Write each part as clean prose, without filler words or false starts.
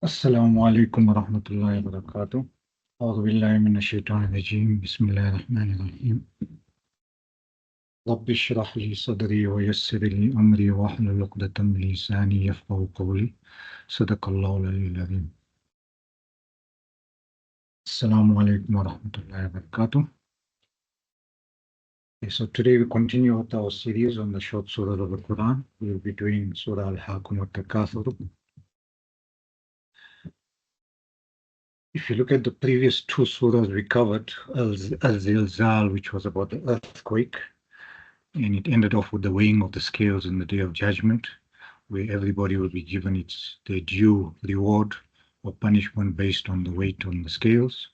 السلام عليكم ورحمة الله وبركاته. أعوذ بالله من الشيطان الرجيم. بسم الله الرحمن الرحيم. رب اشرح لي صدري ويسر لي أمري واحلل عقدة من لساني يفقهوا قولي. صدق الله العلي العظيم. Assalamu alaikum wa rahmatullahi wa barakatuh. Okay, so today we continue with our series on the short surah of the Quran. We will be doing Surah al-Takaathur. If you look at the previous two surahs we covered, al-Zilzal, which was about the earthquake, and it ended off with the weighing of the scales in the Day of Judgment, where everybody will be given their due reward or punishment based on the weight on the scales.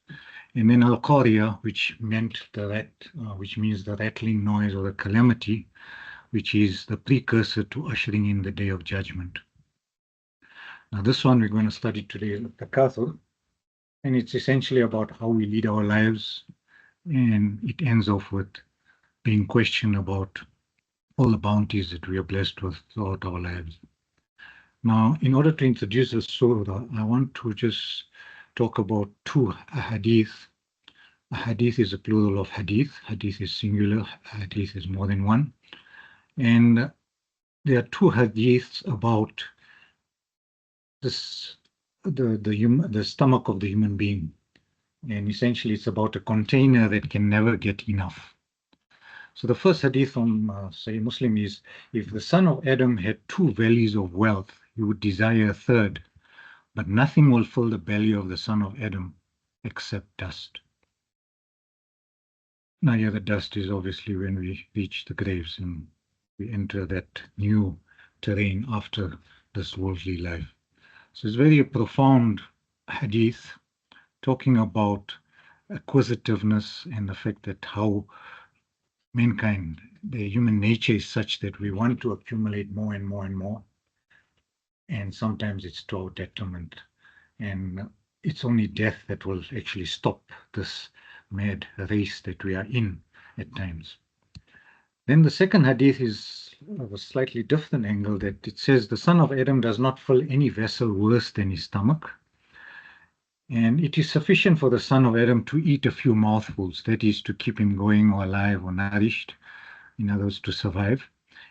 And then al-Qariya, which means the rattling noise or the calamity, which is the precursor to ushering in the Day of Judgment. Now this one we're going to study today, al-Takaathur, and it's essentially about how we lead our lives, and it ends off with being questioned about all the bounties that we are blessed with throughout our lives. Now, in order to introduce the surah, I want to just talk about two hadith. A hadith is a plural of hadith. Hadith is singular. Hadith is more than one. And there are two hadiths about this, the stomach of the human being. And essentially, it's about a container that can never get enough. So the first hadith from Sahih Muslim is, if the son of Adam had two valleys of wealth, he would desire a third, but nothing will fill the belly of the son of Adam except dust. Now here the dust is obviously when we reach the graves and we enter that new terrain after this worldly life. So it's very profound hadith talking about acquisitiveness and the fact that how mankind, the human nature is such that we want to accumulate more and more and more. And sometimes it's to our detriment. And it's only death that will actually stop this mad race that we are in at times. Then the second hadith is of a slightly different angle, that it says the son of Adam does not fill any vessel worse than his stomach. And it is sufficient for the son of Adam to eat a few mouthfuls, that is, to keep him going or alive or nourished, in other words, to survive.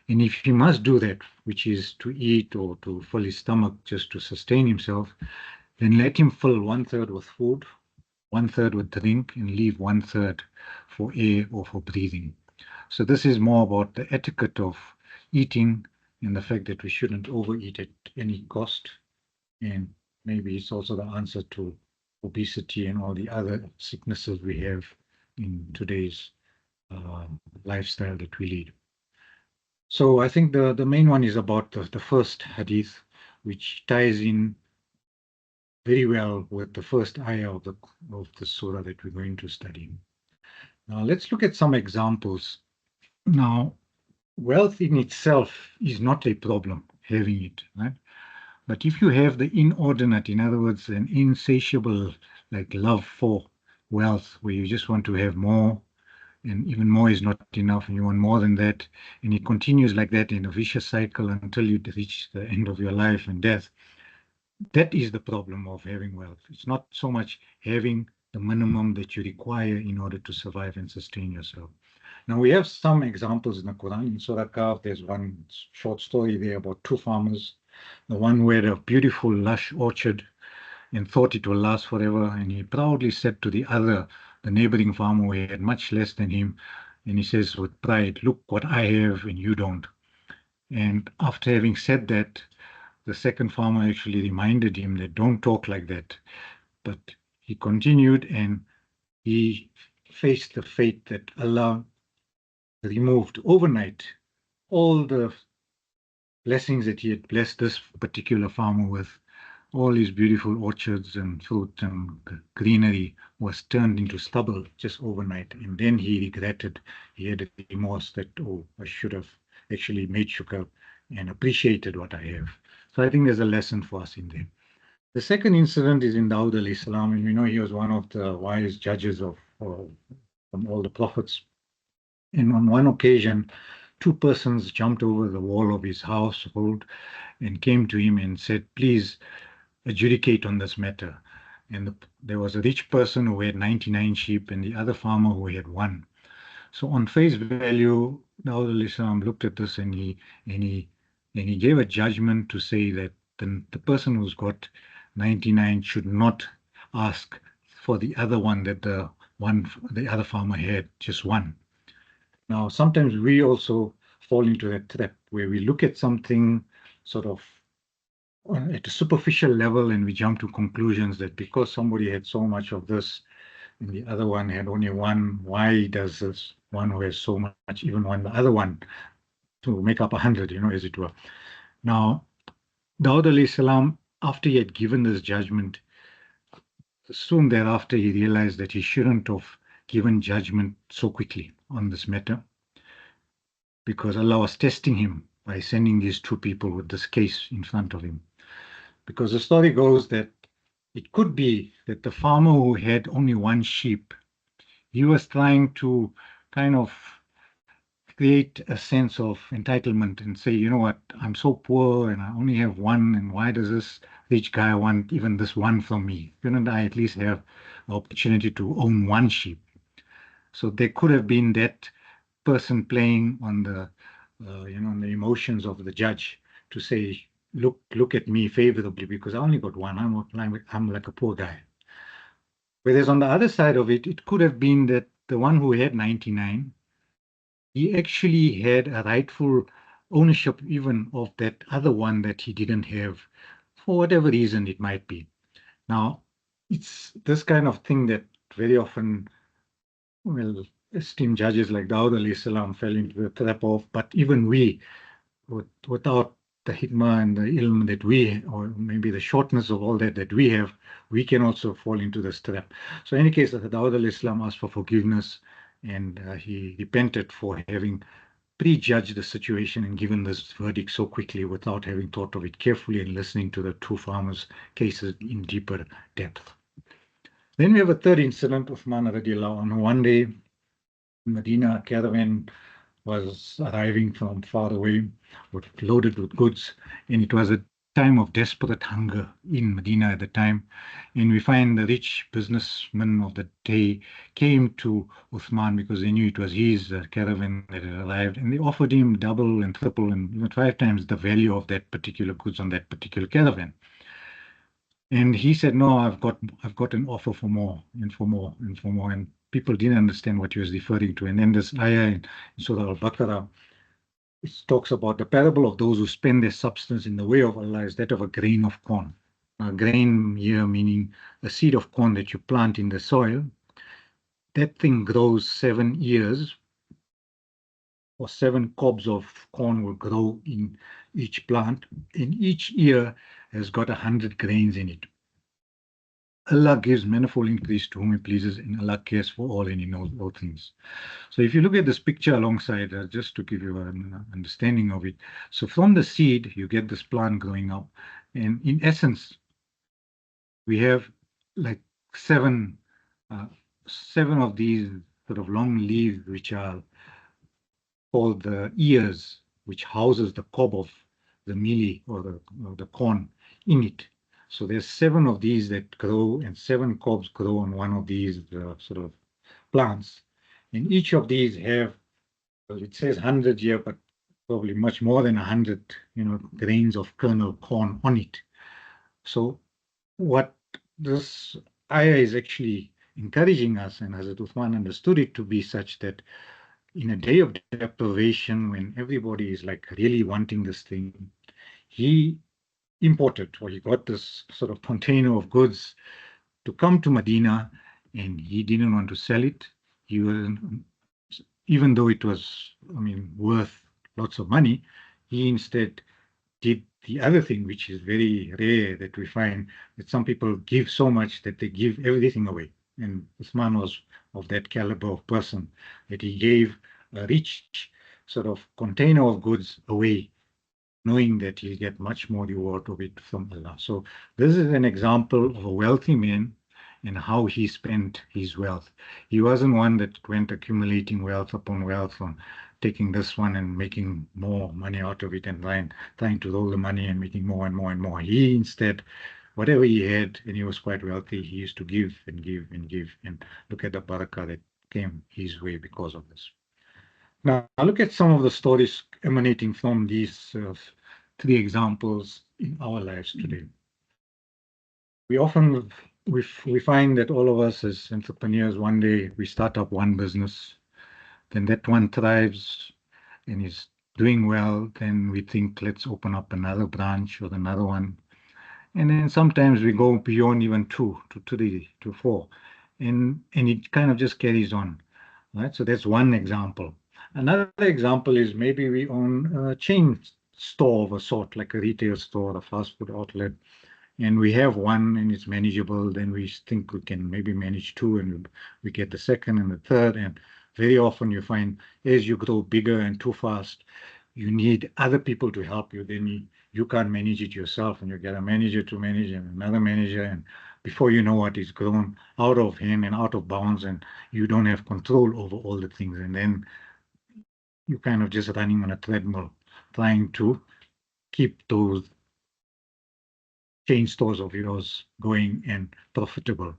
And if he must do that, which is to eat or to fill his stomach just to sustain himself, then let him fill 1/3 with food, 1/3 with drink, and leave 1/3 for air or for breathing. So this is more about the etiquette of eating and the fact that we shouldn't overeat at any cost. And maybe it's also the answer to obesity and all the other sicknesses we have in today's lifestyle that we lead. So I think the main one is about the first hadith, which ties in very well with the first ayah of the surah that we're going to study. Now let's look at some examples. Now, wealth in itself is not a problem, having it, right? But if you have the inordinate, in other words, an insatiable like love for wealth, where you just want to have more, and even more is not enough, and you want more than that, and it continues like that in a vicious cycle until you reach the end of your life and death, that is the problem of having wealth. It's not so much having the minimum that you require in order to survive and sustain yourself. Now, we have some examples in the Quran. In Surah Kahf, there's one short story there about two farmers. The one who had a beautiful, lush orchard and thought it will last forever, and he proudly said to the other, the neighboring farmer who had much less than him, and he says with pride, look what I have and you don't. And after having said that, the second farmer actually reminded him that don't talk like that. But he continued, and he faced the fate that Allah removed overnight all the blessings that he had blessed this particular farmer with. All his beautiful orchards and fruit and greenery was turned into stubble just overnight. And then he regretted, he had a remorse that, oh, I should have actually made shukr and appreciated what I have. So I think there's a lesson for us in there. The second incident is in Dawud alayhi salam, and we know he was one of the wise judges from all the prophets. And on one occasion, two persons jumped over the wall of his household and came to him and said, please, adjudicate on this matter. And there was a rich person who had 99 sheep and the other farmer who had one. So on face value, Dawud al-Islam looked at this and he and he gave a judgment to say that the person who's got 99 should not ask for the other one that the other farmer had, just one. Now, sometimes we also fall into that trap where we look at something sort of at a superficial level and we jump to conclusions that because somebody had so much of this and the other one had only one, why does this one who has so much even want the other one to make up 100, as it were? Now, Dawud alayhi salam, after he had given this judgment, soon thereafter he realized that he shouldn't have given judgment so quickly on this matter because Allah was testing him by sending these two people with this case in front of him. Because the story goes that it could be that the farmer who had only one sheep, he was trying to kind of create a sense of entitlement and say, you know what, I'm so poor and I only have one, and why does this rich guy want even this one from me? Couldn't I at least have the opportunity to own one sheep? So there could have been that person playing on the, on the emotions of the judge to say, look at me favorably because I only got one. I'm like a poor guy. Whereas on the other side of it, it could have been that the one who had 99, he actually had a rightful ownership even of that other one that he didn't have, for whatever reason it might be. Now, it's this kind of thing that very often, well, esteemed judges like Dawud alayhi salam fell into the trap of, but even we, without the hikmah and the ilm that we, or maybe the shortness of all that we have, we can also fall into this trap. So in any case, Dawud alayhi salam asked for forgiveness and he repented for having prejudged the situation and given this verdict so quickly without having thought of it carefully and listening to the two farmers' cases in deeper depth. Then we have a third incident, Uthman radiallahu anhu. One day, Medina caravan was arriving from far away, loaded with goods, and it was a time of desperate hunger in Medina at the time. And we find the rich businessmen of the day came to Uthman because they knew it was his caravan that had arrived, and they offered him double and triple and even 5 times the value of that particular goods on that particular caravan. And he said, "No, I've got an offer for more and for more and for more." And people didn't understand what he was referring to. And then this ayah in Surah Al-Baqarah, it talks about the parable of those who spend their substance in the way of Allah is that of a grain of corn. A grain here meaning a seed of corn that you plant in the soil. That thing grows 7 years, or 7 cobs of corn will grow in each plant, and each ear has got 100 grains in it. Allah gives manifold increase to whom He pleases, and Allah cares for all and He knows all things. So if you look at this picture alongside, just to give you an understanding of it, so from the seed, you get this plant growing up. And in essence, we have like seven of these sort of long leaves, which are called the ears, which houses the cob of the mealie or the corn in it. So there's 7 of these that grow, and 7 cobs grow on one of these sort of plants. And each of these have, well, it says 100 here, but probably much more than 100, grains of kernel corn on it. So what this ayah is actually encouraging us, and Hazrat Uthman understood it to be such that in a day of deprivation, when everybody is like really wanting this thing, he imported, or he got this sort of container of goods to come to Medina, and he didn't want to sell it. He was, even though it was, worth lots of money, he instead did the other thing, which is very rare that we find, that some people give so much that they give everything away. And Usman was of that caliber of person, that he gave a rich sort of container of goods away, knowing that he'll get much more reward of it from Allah. So this is an example of a wealthy man and how he spent his wealth. He wasn't one that went accumulating wealth upon wealth, from taking this one and making more money out of it and trying to roll the money and making more and more and more. He instead whatever he had, and he was quite wealthy, he used to give and give and give, and look at the barakah that came his way because of this. Now, look at some of the stories emanating from these three examples in our lives today. We often we find that all of us as entrepreneurs, one day we start up one business, then that one thrives and is doing well, then we think, let's open up another branch or another one. And then sometimes we go beyond even two to three to four, and it kind of just carries on, right? So that's one example. Another example is maybe we own a chain store of a sort, like a retail store, a fast food outlet, and we have one and it's manageable. Then we think we can maybe manage two, and we get the second and the third. And very often you find as you grow bigger and too fast, you need other people to help you. Then you can't manage it yourself, and you get a manager to manage and another manager. And before you know what, it's grown out of hand and out of bounds, and you don't have control over all the things. And then you kind of just running on a treadmill, trying to keep those chain stores of yours going and profitable.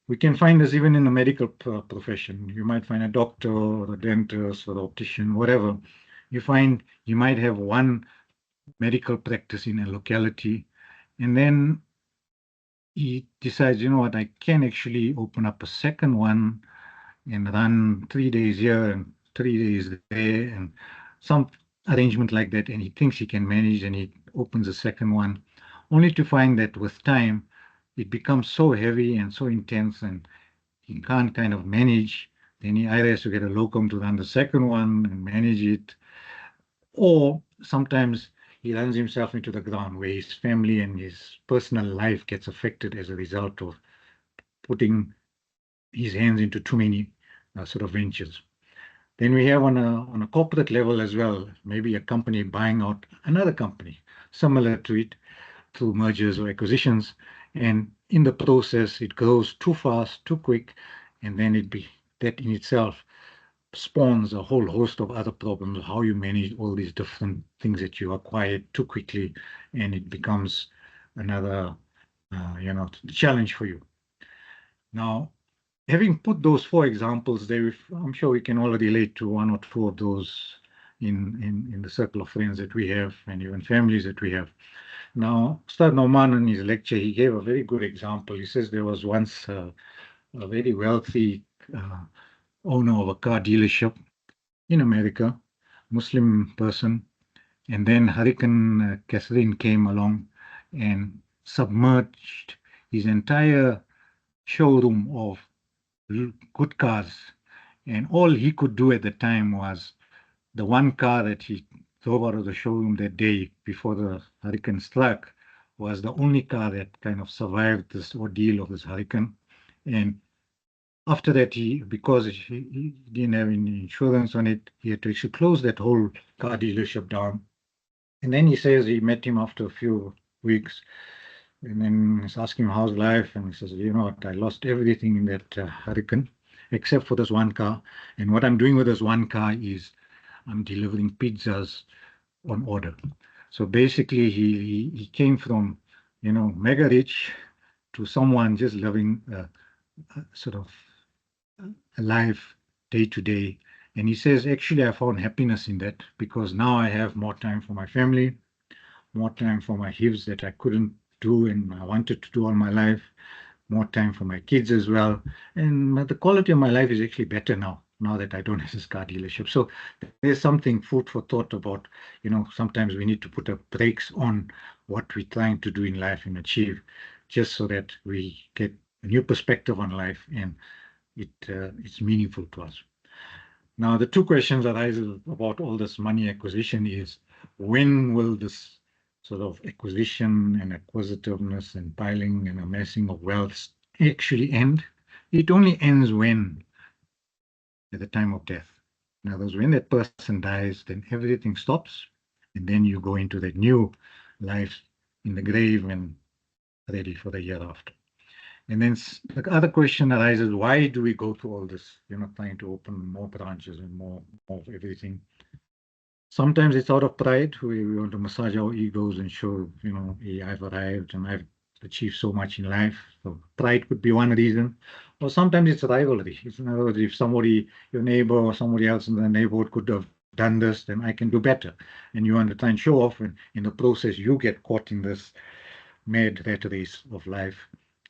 We can find this even in the medical profession. You might find a doctor or a dentist or an optician, whatever. You find you might have one medical practice in a locality, and then he decides, you know what, I can actually open up a second one and run 3 days here and 3 days there and some arrangement like that. And he thinks he can manage, and he opens a second one, only to find that with time, it becomes so heavy and so intense, and he can't kind of manage. Then he either has to get a locum to run the second one and manage it, or sometimes he runs himself into the ground where his family and his personal life gets affected as a result of putting his hands into too many sort of ventures. Then we have on a corporate level as well, maybe a company buying out another company similar to it through mergers or acquisitions, and in the process it grows too fast, too quick, and then that in itself spawns a whole host of other problems, how you manage all these different things that you acquired too quickly, and it becomes another challenge for you. Now, having put those four examples there, I'm sure we can all relate to one or two of those in the circle of friends that we have and even families that we have. Now, Ustad Nauman in his lecture, he gave a very good example. He says there was once a very wealthy owner of a car dealership in America, Muslim person, and then Hurricane Catherine came along and submerged his entire showroom of good cars. And all he could do at the time was the one car that he drove out of the showroom that day before the hurricane struck was the only car that kind of survived this ordeal of this hurricane. And after that, because he didn't have any insurance on it, he had to actually close that whole car dealership down. And then he says he met him after a few weeks, and then he's asking him how's life, and he says, you know what, I lost everything in that hurricane except for this one car. And what I'm doing with this one car is I'm delivering pizzas on order. So basically, he came from, mega rich to someone just living sort of a life day to day. And he says, actually, I found happiness in that because now I have more time for my family, more time for my hifz that I couldn't do and I wanted to do all my life, more time for my kids as well. And the quality of my life is actually better now that I don't have this car dealership. So there's something food for thought about, sometimes we need to put a brakes on what we're trying to do in life and achieve, just so that we get a new perspective on life and it's meaningful to us. Now, the two questions that arise about all this money acquisition is, when will this sort of acquisition and acquisitiveness and piling and amassing of wealth actually end? It only ends when? At the time of death. In other words, when that person dies, then everything stops, and then you go into that new life in the grave and ready for the year after. And then the other question arises, why do we go through all this, trying to open more branches and more of everything? Sometimes it's out of pride. We want to massage our egos and show, hey, I've arrived and I've achieve so much in life. So pride could be one reason, or sometimes it's rivalry. It's, in other words, if somebody, your neighbor or somebody else in the neighborhood could have done this, then I can do better. And you want to try and show off, and in the process, you get caught in this mad rat race of life,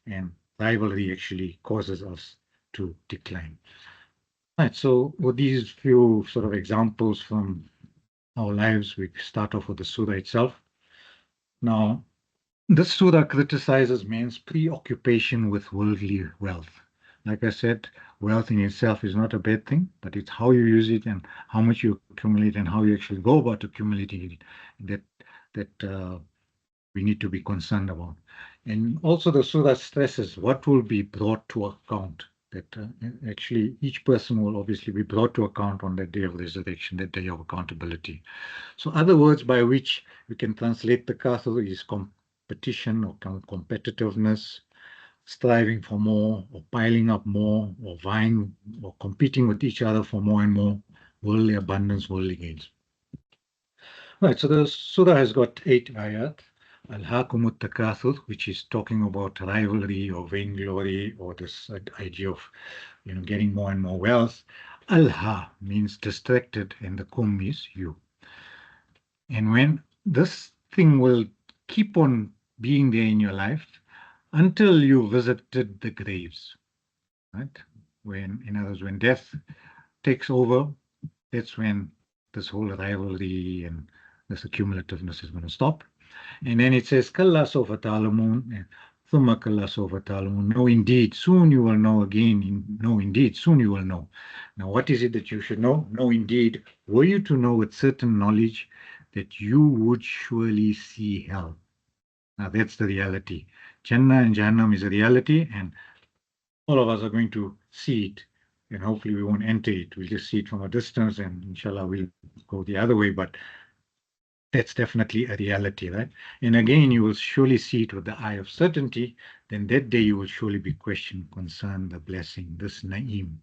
and rivalry actually causes us to decline. Right. So with these few sort of examples from our lives, we start off with the surah itself. Now, this surah criticizes man's preoccupation with worldly wealth. Like I said, wealth in itself is not a bad thing, but it's how you use it and how much you accumulate and how you actually go about accumulating it that that we need to be concerned about. And also, the surah stresses what will be brought to account. That actually each person will obviously be brought to account on that day of resurrection, that day of accountability. So other words by which we can translate the Takaathur is competition or competitiveness, striving for more or piling up more or vying or competing with each other for more and more worldly abundance, worldly gains. Right, so the surah has got 8 ayat. Al-Takaathur, which is talking about rivalry or vainglory or this idea of getting more and more wealth. Al-Ha means distracted and the kum is you. And when this thing will keep on being there in your life until you visited the graves, right? When, in other words, when death takes over, that's when this whole rivalry and this accumulativeness is going to stop. And then it says, Kalla sofa ta'lamun, thumma kalla sofa ta'lamun. No, indeed, soon you will know again. No, indeed, soon you will know. Now, what is it that you should know? No, indeed, were you to know with certain knowledge that you would surely see hell. Now, that's the reality. Jannah and Jahannam is a reality, and all of us are going to see it. And hopefully, we won't enter it. We'll just see it from a distance, and inshallah, we'll go the other way. But that's definitely a reality, right? And again, you will surely see it with the eye of certainty. Then that day you will surely be questioned, concerned, the blessing, this na'im.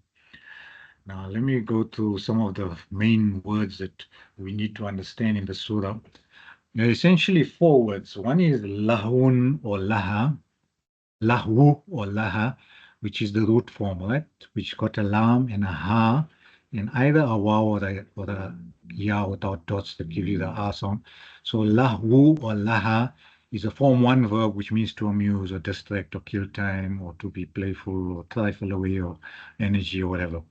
Now, let me go through some of the main words that we need to understand in the surah. There are essentially four words. One is lahun or laha, lahu or laha, which is the root form, right? Which got a lam and a ha, and either a waw or a ya without dots that give you the ah sound. So lahu or laha is a form one verb, which means to amuse or distract or kill time or to be playful or trifle away or energy or whatever.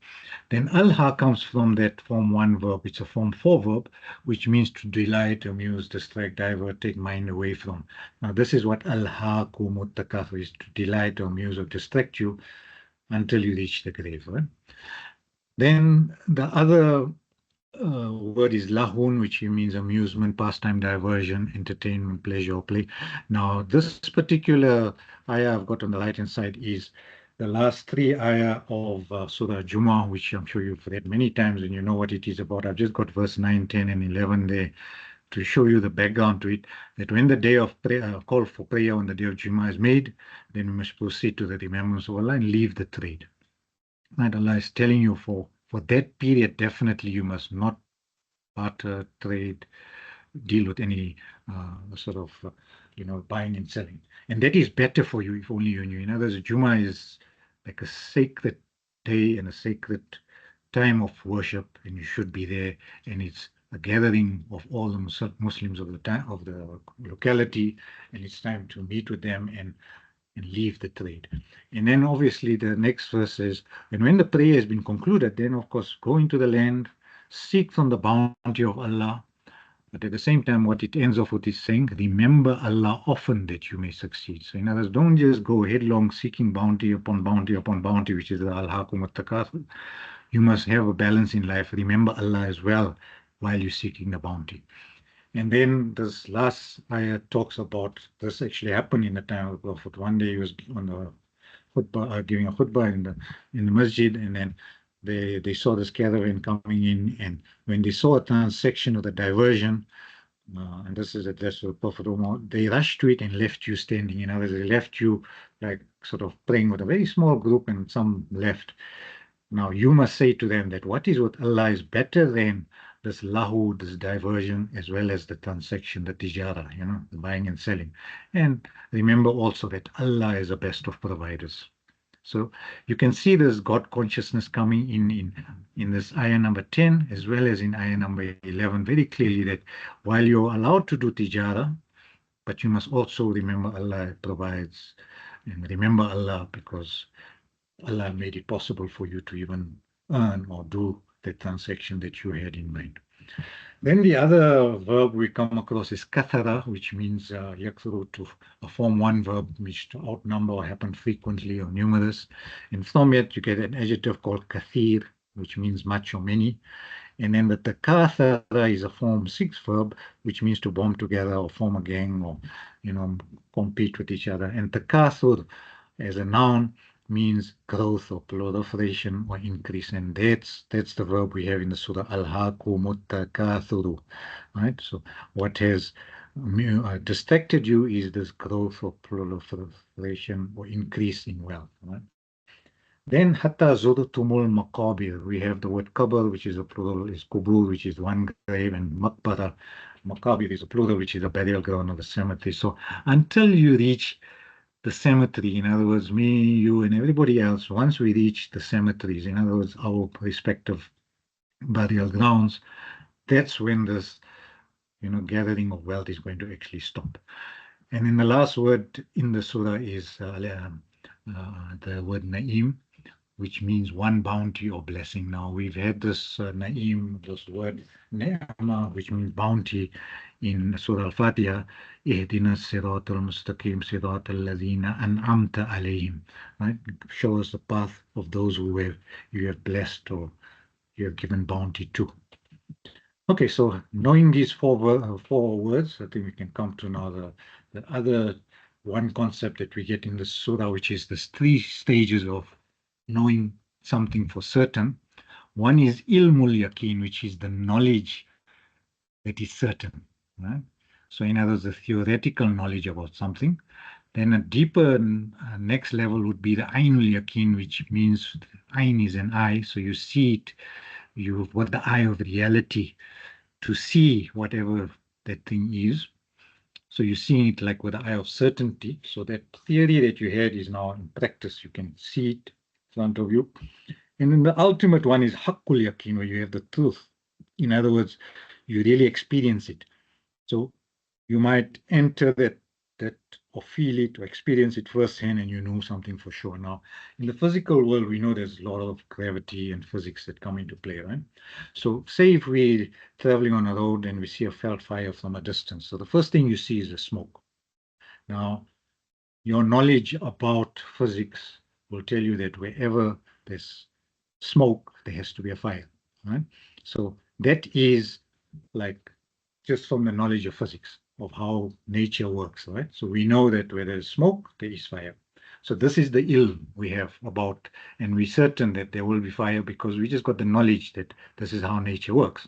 Then al-ha comes from that form one verb. It's a form four verb, which means to delight, amuse, distract, divert, take mind away from. Now, this is what al-ha-kum-ut-takaathur is, to delight, amuse, or distract you until you reach the grave. Right? Then the other word is lahun, which means amusement, pastime, diversion, entertainment, pleasure, or play. Now, this particular ayah I've got on the right-hand side is the last three ayah of Surah Jummah, which I'm sure you've read many times and you know what it is about. I've just got verse 9, 10, and 11 there to show you the background to it, that when the day of prayer, call for prayer on the day of Jummah is made, then we must proceed to the remembrance of Allah and leave the trade. Right? Allah is telling you for that period, definitely you must not barter, trade, deal with any sort of, buying and selling. And that is better for you if only you knew. In other words, Jummah is like a sacred day and a sacred time of worship, and you should be there. And it's a gathering of all the Muslims of the time of the locality, and it's time to meet with them and leave the trade. And then obviously the next verse says, and when the prayer has been concluded, then of course go into the land, seek from the bounty of Allah. But at the same time, what it ends off with is saying, remember Allah often that you may succeed. So in other words, don't just go headlong seeking bounty upon bounty upon bounty, which is the al-Takaathur. You must have a balance in life. Remember Allah as well while you're seeking the bounty. And then this last ayah talks about this actually happened in the time of the Prophet. One day he was on the khutbah, giving a khutbah in the masjid, and then they saw this caravan coming in, and when they saw a transaction of the diversion, and this is addressed to the Prophet Umar, they rushed to it and left you standing. In other words, they left you like sort of praying with a very small group, and some left. Now you must say to them that what is with Allah is better than this lahu, this diversion, as well as the transaction, the tijara, the buying and selling. And remember also that Allah is the best of providers. So you can see this God consciousness coming in this ayah number 10 as well as in ayah number 11 very clearly, that while you're allowed to do tijara, but you must also remember Allah provides, and remember Allah because Allah made it possible for you to even earn or do the transaction that you had in mind. Then the other verb we come across is kathara, which means yakthuru, to form one verb which to outnumber or happen frequently or numerous. And from it you get an adjective called kathir, which means much or many. And then the takaathara is a form 6 verb, which means to bond together or form a gang or, compete with each other. And takaathur as a noun means growth or proliferation or increase. And that's the verb we have in the Surah al-Haakumut Takaathuru. Right? So what has distracted you is this growth or proliferation or increase in wealth. Right? Then hatta zurtumul maqabir. We have the word qabr, which is a plural, is kubur, which is one grave, and maqbara. Maqabir is a plural, which is a burial ground of a cemetery. So until you reach the cemetery, in other words, me, you, and everybody else, once we reach the cemeteries, in other words, our respective burial grounds, that's when this, gathering of wealth is going to actually stop. And then the last word in the surah is the word na'im, which means one bounty or blessing. Now, we've had this na'im, this word ni'ma, which means bounty in Surah Al-Fatiha, ihdina siratal mustaqim siratal ladhina an'amta alayhim, right? Show us the path of those who you have blessed or you have given bounty to. Okay, so knowing these four words, I think we can come to now the other one concept that we get in the surah, which is the 3 stages of knowing something for certain. One is ilmul yaqeen, which is the knowledge that is certain. Right? So in other words, the theoretical knowledge about something. Then a deeper next level would be the ainul yaqeen, which means ain is an eye, so you see it, you've got the eye of reality to see whatever that thing is. So you're seeing it like with the eye of certainty. So that theory that you had is now in practice. You can see it in front of you. And then the ultimate one is haqqul yaqeen, where you have the truth. In other words, you really experience it. So you might enter that or feel it or experience it firsthand, and you know something for sure. Now, in the physical world, we know there's a lot of gravity and physics that come into play, right? So say if we're traveling on a road and we see a felt fire from a distance. So the first thing you see is the smoke. Now, your knowledge about physics will tell you that wherever there's smoke, there has to be a fire, right? So that is like just from the knowledge of physics, of how nature works, right? So we know that where there's smoke, there is fire. So this is the ilm we have about, and we're certain that there will be fire because we just got the knowledge that this is how nature works.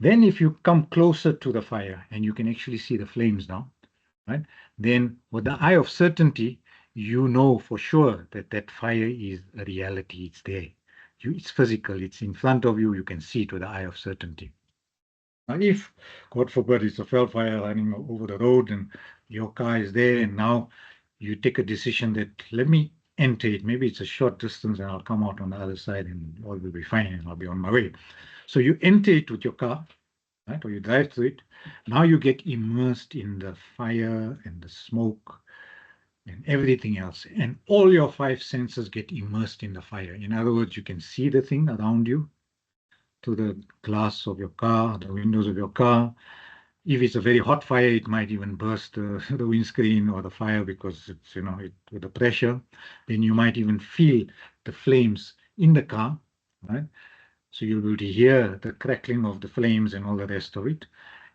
Then if you come closer to the fire and you can actually see the flames now, right? Then with the eye of certainty, you know for sure that that fire is a reality. It's there. It's physical. It's in front of you. You can see it with the eye of certainty. Now, if, God forbid, it's a fell fire running over the road and your car is there, and now you take a decision that let me enter it. Maybe it's a short distance and I'll come out on the other side and all will be fine and I'll be on my way. So you enter it with your car, right? Or you drive through it. Now you get immersed in the fire and the smoke and everything else. And all your 5 senses get immersed in the fire. In other words, you can see the thing around you through the glass of your car, the windows of your car. If it's a very hot fire, it might even burst the windscreen or the fire because it's, with the pressure. Then you might even feel the flames in the car, right? So you'll be able to hear the crackling of the flames and all the rest of it.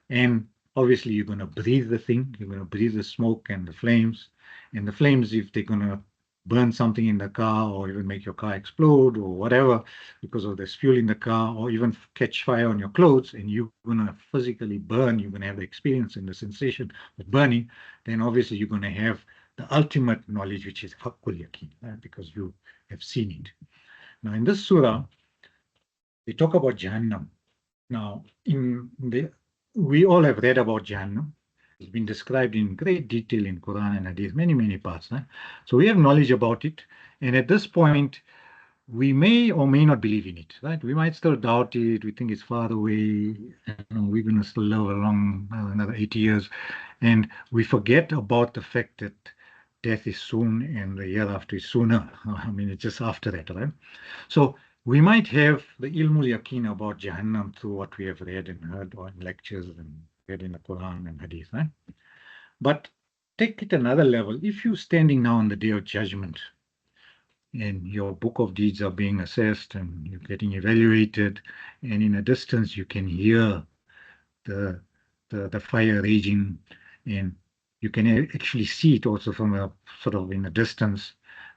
And obviously, you're going to breathe the thing. You're going to breathe the smoke and the flames. And the flames, if they're going to burn something in the car or even make your car explode or whatever because of this fuel in the car, or even catch fire on your clothes and you're going to physically burn, you're going to have the experience and the sensation of burning, then obviously you're going to have the ultimate knowledge, which is haqqul yaqeen, right? Because you have seen it. Now in this surah, they talk about Jahannam. Now, we all have read about Jahannam. It's been described in great detail in Quran and Hadith, many, many parts. So we have knowledge about it. And at this point, we may or may not believe in it, right? We might still doubt it. We think it's far away. We're going to still live along another 80 years. And we forget about the fact that death is soon and the year after is sooner. I mean, it's just after that, right? So we might have the ilmul yaqeen about Jahannam through what we have read and heard or in lectures and read in the Quran and Hadith, right? But take it another level. If you're standing now on the day of judgment and your book of deeds are being assessed and you're getting evaluated, and in a distance you can hear the the fire raging, and you can actually see it also from a sort of in a distance,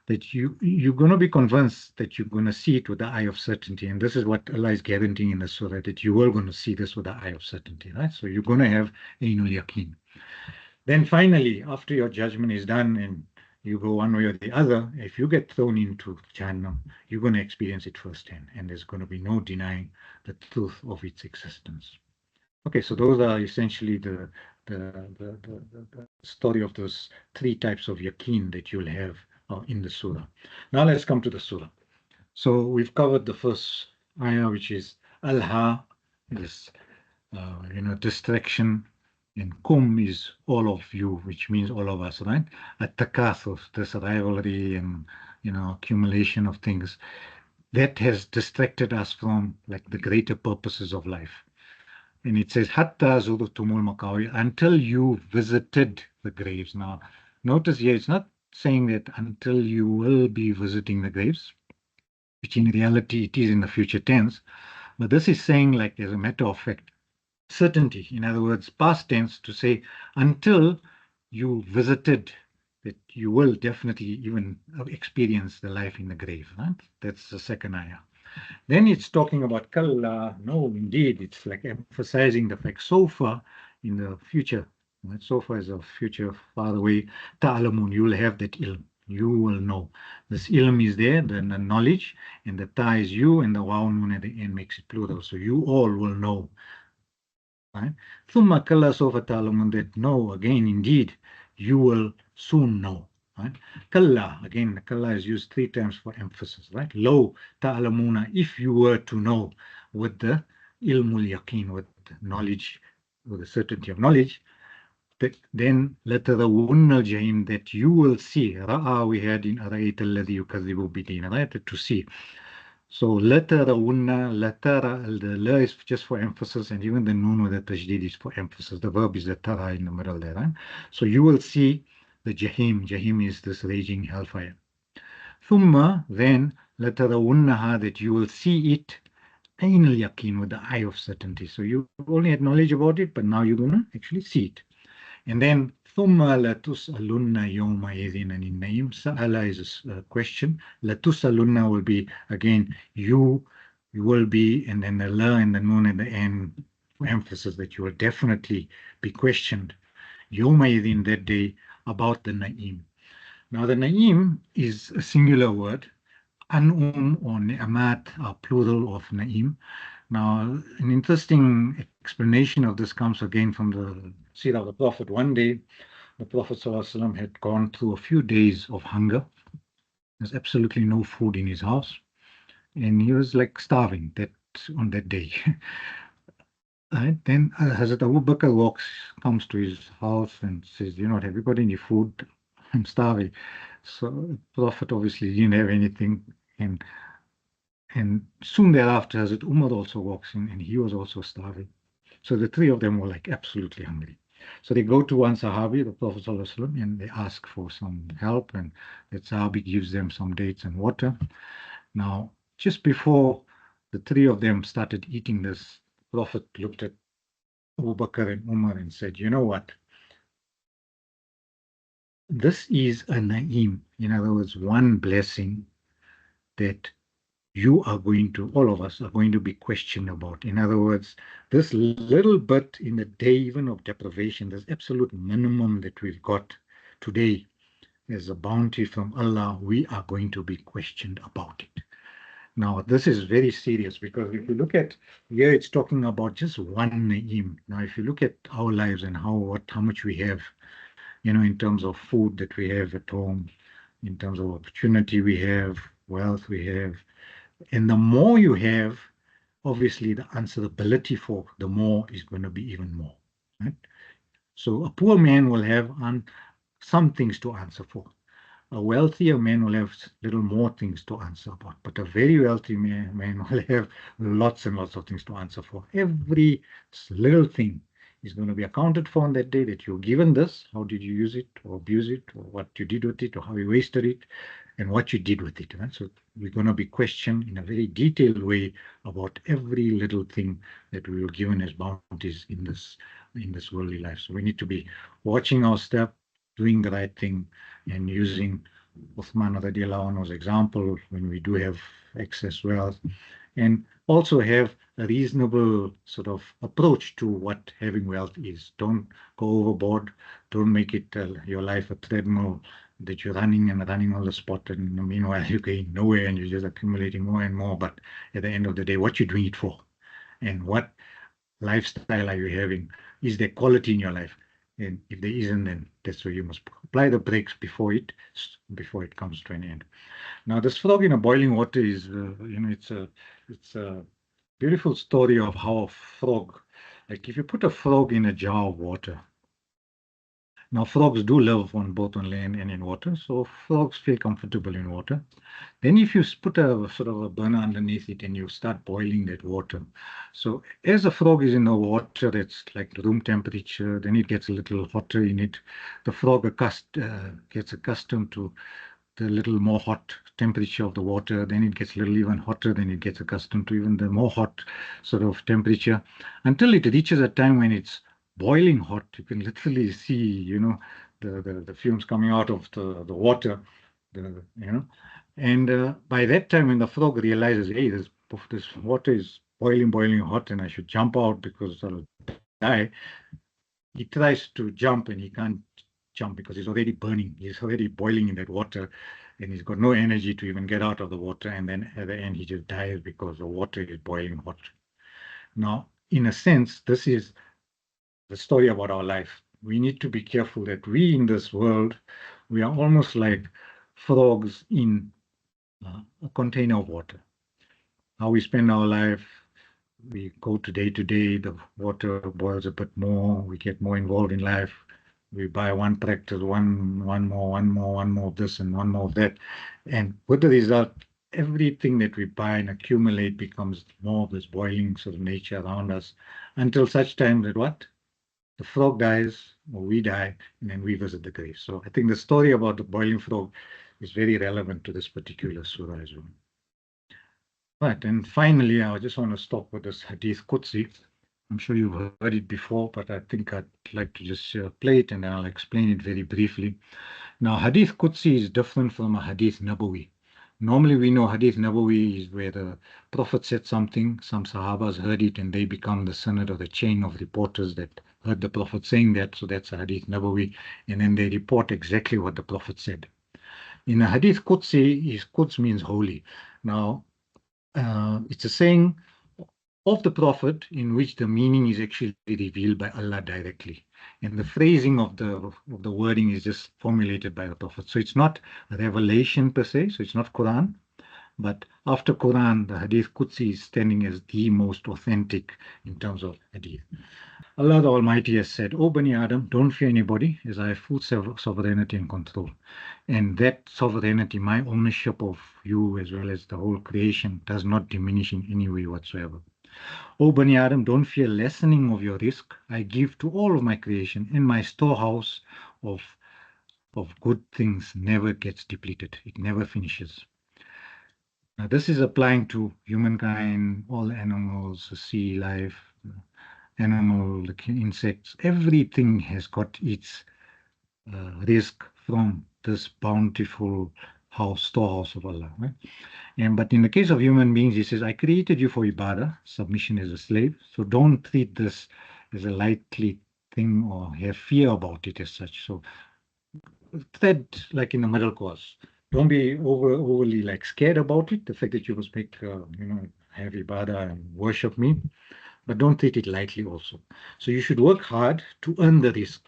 that you're going to be convinced that you're going to see it with the eye of certainty. And this is what Allah is guaranteeing in the surah, that you are going to see this with the eye of certainty, right? So you're going to have Ainul Yaqeen. Then finally, after your judgment is done and you go one way or the other, if you get thrown into Jahannam, you're going to experience it firsthand, and there's going to be no denying the truth of its existence. Okay, so those are essentially the story of those three types of yaqeen that you'll have in the surah. Now let's come to the surah. So we've covered the first ayah, which is al-ha, is distraction, and kum is all of you, which means all of us, right? At-Takaathur, this rivalry and accumulation of things that has distracted us from like the greater purposes of life. And it says, Hatta zurtumul maqabir, until you visited the graves. Now, notice here, it's not saying that until you will be visiting the graves, which in reality it is in the future tense, but this is saying, like, as a matter of fact, certainty. In other words, past tense to say, until you visited, that you will definitely even experience the life in the grave. Right? That's the second ayah. Then it's talking about kalla. No, indeed, it's like emphasizing the fact so far in the future. Right? So far is a future far away. Ta'alamun, you will have that ilm. You will know. This ilm is there, the knowledge, and the ta is you, and the waw nun at the end makes it plural. So you all will know. Right? Thumma kalla sofa ta'alamun, that no, again, indeed, you will soon know. Right? Kalla, again, kalla is used three times for emphasis, right? Low ta'alamuna, if you were to know with the ilmul yaqeen, with knowledge, with the certainty of knowledge, then latarawunna al-jahim, that you will see. Ra'a, we had in arayta alladhi yukadhibu bidina, right? To see. So latarawunna, latara, the la is just for emphasis, and even the noon with the tajdid is for emphasis. The verb is the tara in the middle there. Right? So you will see the jahim. Jahim is this raging hellfire. Thumma, then latarawunnaha, that you will see it ain al-yaqeen, with the eye of certainty. So you only had knowledge about it, but now you're going to actually see it. And then thumma latus'alunna yawma idhin anin na'im. Sa'ala is a question. Latus'alunna will be again you will be, and then the la and the nun at the end emphasis that you will definitely be questioned yawma idhin, that day, about the na'im. Now the na'im is a singular word. An'um or ni'amat are plural of na'im. Now, an interesting explanation of this comes again from the seerah of the Prophet. One day, the Prophet ﷺ had gone through a few days of hunger. There's absolutely no food in his house, and he was like starving on that day. Right? Then Hazrat Abu Bakr comes to his house and says, have you got any food? I'm starving. So the Prophet obviously didn't have anything, and soon thereafter, Hazrat Umar also walks in, and he was also starving. So the three of them were like absolutely hungry. So they go to one Sahabi, the Prophet ﷺ, and they ask for some help, and that Sahabi gives them some dates and water. Now, just before the three of them started eating this, the Prophet looked at Abu Bakr and Umar and said, you know what? This is a na'im. In other words, one blessing that all of us are going to be questioned about. In other words, this little bit in the day, even of deprivation, this absolute minimum that we've got today as a bounty from Allah, we are going to be questioned about it. Now, this is very serious because if you look at here, it's talking about just one naeem. Now, if you look at our lives and how much we have, in terms of food that we have at home, in terms of opportunity we have, wealth we have, and the more you have, obviously the answerability for the more is going to be even more. Right? So a poor man will have some things to answer for. A wealthier man will have little more things to answer about, but a very wealthy man will have lots and lots of things to answer for. Every little thing is going to be accounted for on that day that you're given this. How did you use it or abuse it, or what you did with it, or how you wasted it, and what you did with it. Right? So we're going to be questioned in a very detailed way about every little thing that we were given as bounties in this worldly life. So we need to be watching our step, doing the right thing, and using Uthman radiallahu anhu's example when we do have excess wealth, and also have a reasonable sort of approach to what having wealth is. Don't go overboard. Don't make it your life a treadmill that you're running and running on the spot, and meanwhile you're going nowhere and you're just accumulating more and more. But at the end of the day, what you're doing it for, and what lifestyle are you having? Is there quality in your life? And if there isn't, then that's where you must apply the brakes before it comes to an end. Now, this frog in a boiling water is, it's a beautiful story of how a frog, like if you put a frog in a jar of water. Now, frogs do live both on land and in water, so frogs feel comfortable in water. Then if you put a sort of a burner underneath it and you start boiling that water. So as the frog is in the water, that's like room temperature, then it gets a little hotter in it. The frog gets accustomed to the little more hot temperature of the water. Then it gets a little even hotter. Then it gets accustomed to even the more hot sort of temperature until it reaches a time when it's boiling hot. You can literally see, the fumes coming out of the water, the, you know, and by that time, when the frog realizes, hey, this water is boiling hot, and I should jump out because I'll die, he tries to jump and he can't jump because he's already burning. He's already boiling in that water, and he's got no energy to even get out of the water. And then at the end, he just dies because the water is boiling hot. Now, in a sense, this is the story about our life. We need to be careful that we in this world, we are almost like frogs in a container of water. How we spend our life, we go to day, the water boils a bit more, we get more involved in life. We buy one tractor, one more of this and one more of that. And with the result, everything that we buy and accumulate becomes more of this boiling sort of nature around us until such time that what? The frog dies or we die, and then we visit the grave. So I think the story about the boiling frog is very relevant to this particular surah as well. Right, and finally, I just want to stop with this Hadith Qudsi. I'm sure you've heard it before, but I think I'd like to just play it and I'll explain it very briefly. Now, Hadith Qudsi is different from a Hadith Nabawi. Normally, we know Hadith Nabawi is where the Prophet said something, some Sahabas heard it, and they become the sanad or the chain of reporters that heard the Prophet saying that. So that's a Hadith Nabawi, and then they report exactly what the Prophet said. In a Hadith Qudsi, Quds means holy. Now, it's a saying of the Prophet in which the meaning is actually revealed by Allah directly. And the phrasing of the wording is just formulated by the Prophet. So it's not a revelation per se, so it's not Quran. But after Quran, the Hadith Qudsi is standing as the most authentic in terms of Hadith. Allah the Almighty has said, O Bani Adam, don't fear anybody, as I have full sovereignty and control. And that sovereignty, my ownership of you as well as the whole creation, does not diminish in any way whatsoever. O Bani Adam, don't fear lessening of your risk. I give to all of my creation, and my storehouse of good things never gets depleted. It never finishes. Now, this is applying to humankind, all animals, the sea life, the insects. Everything has got its risk from this bountiful storehouse of Allah. Right? But in the case of human beings, he says, I created you for ibadah, submission as a slave. So don't treat this as a lightly thing or have fear about it as such. So tread like in the middle course. Don't be overly like scared about it. The fact that you must make, have ibadah and worship me, but don't treat it lightly also. So you should work hard to earn the risk.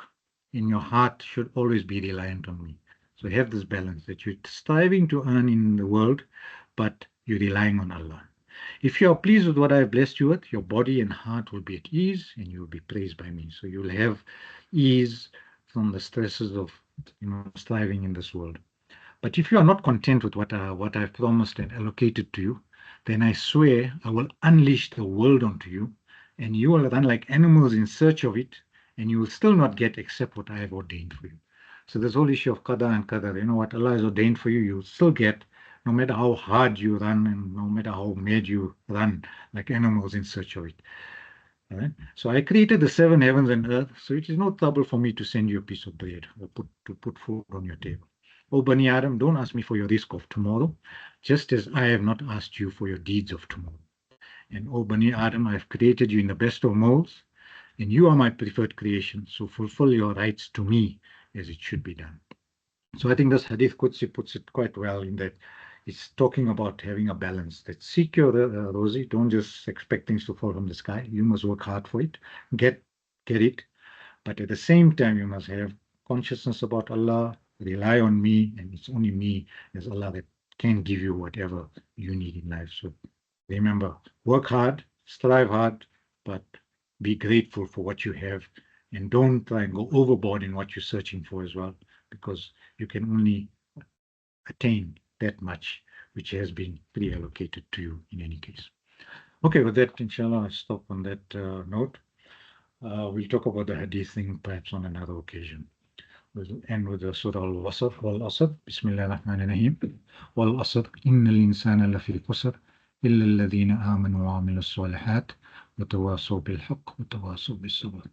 In your heart should always be reliant on me. So have this balance that you're striving to earn in the world, but you're relying on Allah. If you are pleased with what I have blessed you with, your body and heart will be at ease and you will be praised by me. So you'll have ease from the stresses of striving in this world. But if you are not content with what I've promised and allocated to you, then I swear I will unleash the world onto you, and you will run like animals in search of it, and you will still not get except what I have ordained for you. So this whole issue of qada and qadar, what Allah has ordained for you, you will still get, no matter how hard you run and no matter how mad you run like animals in search of it. All right? So I created the seven heavens and earth, so it is no trouble for me to send you a piece of bread or put food on your table. Oh, Bani Adam, don't ask me for your risk of tomorrow, just as I have not asked you for your deeds of tomorrow. And oh, Bani Adam, I have created you in the best of molds, and you are my preferred creation, so fulfill your rights to me as it should be done. So I think this Hadith Qudsi puts it quite well in that it's talking about having a balance. That seek your rosy, don't just expect things to fall from the sky. You must work hard for it, get it, but at the same time you must have consciousness about Allah, rely on me, and it's only me as Allah that can give you whatever you need in life. So remember, work hard, strive hard, but be grateful for what you have, and don't try and go overboard in what you're searching for as well, because you can only attain that much which has been pre-allocated to you in any case. Okay, with that, inshallah, I'll stop on that note. We'll talk about the hadith thing perhaps on another occasion. We'll end with the Surah Al-Asr, Wal-Asr, Bismillah ar-Rahman ar-Rahim. Wal-Asr, Inna al-insana lafi qusr, illa alladhina amanu wa amilu s-salihat, wa tawasaw bil-haqq, wa tawasaw bis-sabr.